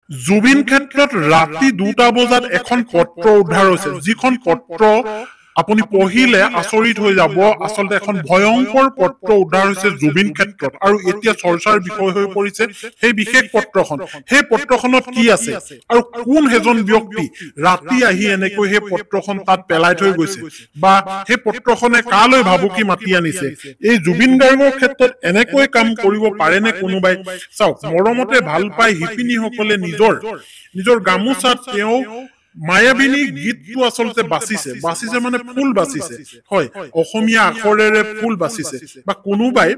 জুবিন ক্ষেত্ৰত ৰাতি 2টা বজাত এখন পত্ৰ উদ্ধাৰ হৈছে যিখন পত্ৰ আপুনি পঢ়িলে আচৰিত হৈ যাব আসলতে এখন ভয়ংকৰ পত্ৰ উদ্ধাৰ হৈছে জুবিন ক্ষেত্ৰত আৰু এতিয়া চৰ্চাৰ বিষয় হৈ পৰিছে সেই বিশেষ পত্ৰখন সেই পত্ৰখনত কি আছে আৰু কোন হেজন ব্যক্তি ৰাতি আহি এনেকৈ সেই পত্ৰখন তাত পেলাই থৈ গৈছে বা সেই পত্ৰখনে কালৈ ভাবুকি মাতি আনিছে এই জুবিন গাৰ্গৰ ক্ষেত্ৰত এনেকৈ কাম কৰিব পাৰে নে কোনোবাই চাওক মৰমতে ভাল পাই হিপিনীসকলে নিজৰ গামোচাত তেওঁ মায়াবিনী গীতটো আসলতে বাচিছে মানে ফুল বাচিছে হয় অসমীয়া আখৰেৰে ফুল বাচিছে বা কোনোবাই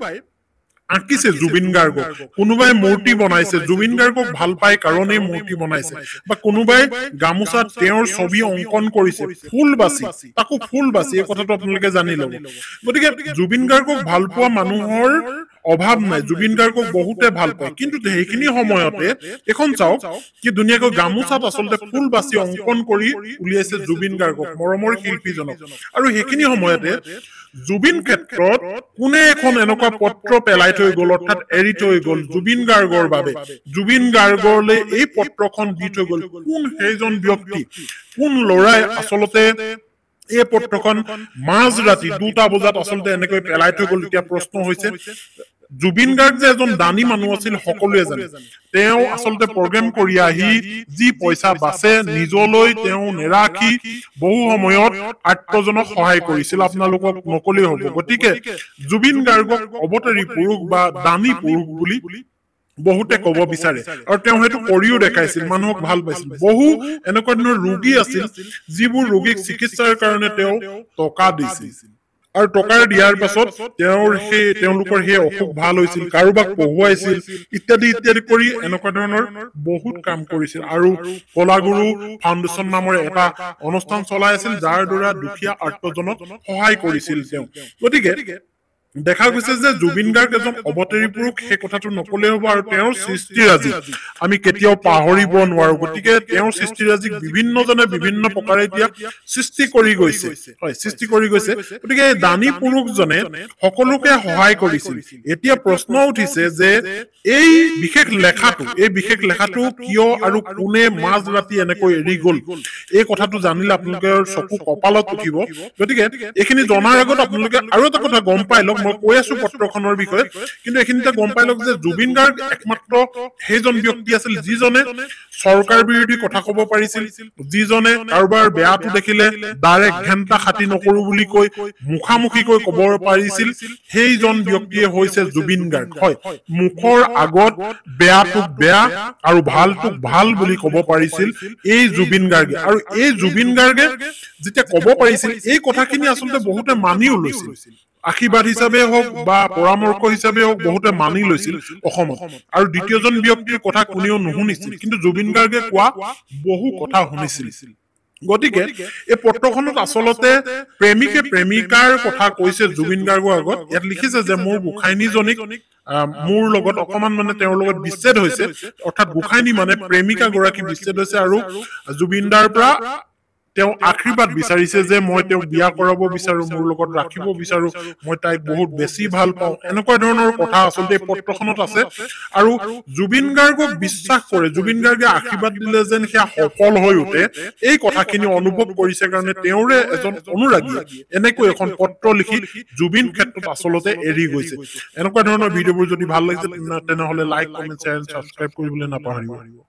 আঁকিছে জুবিন গাৰ্গক কোনোবাই মূৰ্তি বনাইছে জুবিন গাৰ্গক ভাল পাই কাৰণে মূৰ্তি বনাইছে বা কোনোবাই গামোচাত তেওঁৰ ছবি অংকন কৰিছে ফুল বাচি তাকো ফুল বাচি এই কথাটো আপোনালোকে জানি ল'ব গতিকে জুবিন গাৰ্গক ভাল পোৱা মানুহৰ অভাৱ নাই জুবিন গাৰ্গক বহুতে ভাল পায় কিন্তু সেইখিনি সময়তে এখন চাওক কি ধুনীয়াকৈ গামোচাত আসলতে ফুল বাচি অংকন কৰি উলিয়াইছে জুবিন গাৰ্গক মৰমৰ শিল্পীজনক আৰু সেইখিনি সময়তে জুবিন ক্ষেত্ৰত কোনে এখন এনেকুৱা পত্ৰ পেলাই থৈ গ'ল অৰ্থাৎ এৰি থৈ গ'ল জুবিন গাৰ্গৰ বাবে জুবিন গাৰ্গলৈ এই পত্ৰখন দি থৈ গ'ল কোন সেইজন ব্যক্তি কোন ল'ৰাই আসলতে এই পত্ৰখন মাজ ৰাতি 2টা বজাত আসলতে এনেকৈ পেলাই থৈ গ'ল এতিয়া প্ৰশ্ন হৈছে জুবিন গাৰ্গ যে এজন দানী মানুহ আছিল সকলোৱে জানে তেওঁ আসলতে প্ৰগ্ৰেম কৰি আহি যি পইচা বাছে নিজলৈ তেওঁ নেৰাখি বহু সময়ত আত্মজনক সহায় কৰিছিল আপোনালোকক নকলেই হ'ব গতিকে জুবিন গাৰ্গক অৱতাৰী পুৰুষ বা দানী পুৰুষ বুলি বহুতে ক'ব বিচাৰে আৰু তেওঁ হেতু কৰিও দেখাইছিল মানুহক ভাল পাইছিল বহু এনেকুৱা ধৰণৰ ৰোগী আছিল যিবোৰ ৰোগীক চিকিৎসাৰ কাৰণে তেওঁ টকা দিছিল আৰু টকা দিয়াৰ পাছত তেওঁলোকৰ সেই অসুখ ভাল হৈছিল কাৰোবাক পঢ়ুৱাইছিল ইত্যাদি কৰি এনেকুৱা ধৰণৰ বহুত কাম কৰিছিল আৰু কলাগুৰু ফাউণ্ডেশ্যন নামৰ এটা অনুষ্ঠান চলাই আছিল যাৰ দ্বাৰা দুখীয়া আৰ্তজনক সহায় কৰিছিল তেওঁ গতিকে দেখা গৈছে যে জুবিন গাৰ্গ এজন অৱতাৰী পুৰুষ সেই কথাটো নকলেই হ'ব আৰু তেওঁৰ সৃষ্টিৰাজি আমি কেতিয়াও পাহৰিব নোৱাৰো গতিকে তেওঁৰ সৃষ্টিৰাজিক বিভিন্নজনে বিভিন্ন প্ৰকাৰে এতিয়া সৃষ্টি কৰি গৈছে গতিকে দানী পুৰুষজনে সকলোকে সহায় কৰিছিল এতিয়া প্ৰশ্ন উঠিছে যে এই বিশেষ লেখাটো কিয় আৰু কোনে মাজ ৰাতি এনেকৈ এৰি গ'ল এই কথাটো জানিলে আপোনালোকৰ চকু কপালত উঠিব গতিকে এইখিনি জনাৰ আগত আপোনালোকে আৰু এটা কথা গম পাই লওক মই কৈ আছো পত্ৰখনৰ বিষয়ে কিন্তু এইখিনিতে গম পাই লওক যে জুবিন গাৰ্গ একমাত্ৰ সেইজন ব্যক্তি আছিল যিজনে চৰকাৰ বিৰোধী কথা ক'ব পাৰিছিল যিজনে কাৰোবাৰ বেয়াটো দেখিলে ডাইৰেক্ট ঘেণ্টা খাতি নকৰো বুলি কৈ মুখামুখিকৈ ক'ব পাৰিছিল সেইজন ব্যক্তিয়ে হৈছে জুবিন গাৰ্গ হয় মুখৰ আগত বেয়াটোক বেয়া আৰু ভালটোক ভাল বুলি ক'ব পাৰিছিল এই জুবিন গাৰ্গে আৰু এই জুবিন গাৰ্গে যেতিয়া ক'ব পাৰিছিল এই কথাখিনি আচলতে বহুতে মানিও লৈছিল আশীৰ্বাদ হিচাপে হওক বা পৰামৰ্শ হিচাপে হওক বহুতে মানি লৈছিল অসমত আৰু দ্বিতীয়জন ব্যক্তিৰ কথা কোনেও নুশুনিছিল কিন্তু জুবিন গাৰ্গে কোৱা বহু কথা শুনিছিল গতিকে এই পত্ৰখনত আচলতে প্ৰেমিকাৰ কথা কৈছে জুবিন গাৰ্গৰ আগত ইয়াত লিখিছে যে মোৰ গোসাইনীজনীক মোৰ লগত অকমান মানে তেওঁৰ লগত বিচ্ছেদ হৈছে অৰ্থাৎ গোসাইনী মানে প্ৰেমিকা গৰাকী বিচ্ছেদ হৈছে আৰু জুবিনদাৰ পৰা তেওঁ আশীৰ্বাদ বিচাৰিছে যে মই তেওঁক বিয়া কৰাব বিচাৰো মোৰ লগত ৰাখিব বিচাৰো মই তাইক বহুত বেছি ভাল পাওঁ এনেকুৱা ধৰণৰ কথা আচলতে এই পত্ৰখনত আছে আৰু জুবিন গাৰ্গক বিশ্বাস কৰে জুবিন গাৰ্গে আশীৰ্বাদ দিলে যেন সেয়া সফল হৈ উঠে এই কথাখিনি অনুভৱ কৰিছে কাৰণে তেওঁৰে এজন অনুৰাগী এনেকৈ এখন পত্ৰ লিখি জুবিন ক্ষেত্ৰত আচলতে এৰি গৈছে এনেকুৱা ধৰণৰ ভিডিঅ'বোৰ যদি ভাল লাগিছে তেনেহ'লে লাইক কমেণ্ট শ্বেয়াৰ ছাবস্ক্ৰাইব কৰিবলৈ নাপাহৰিব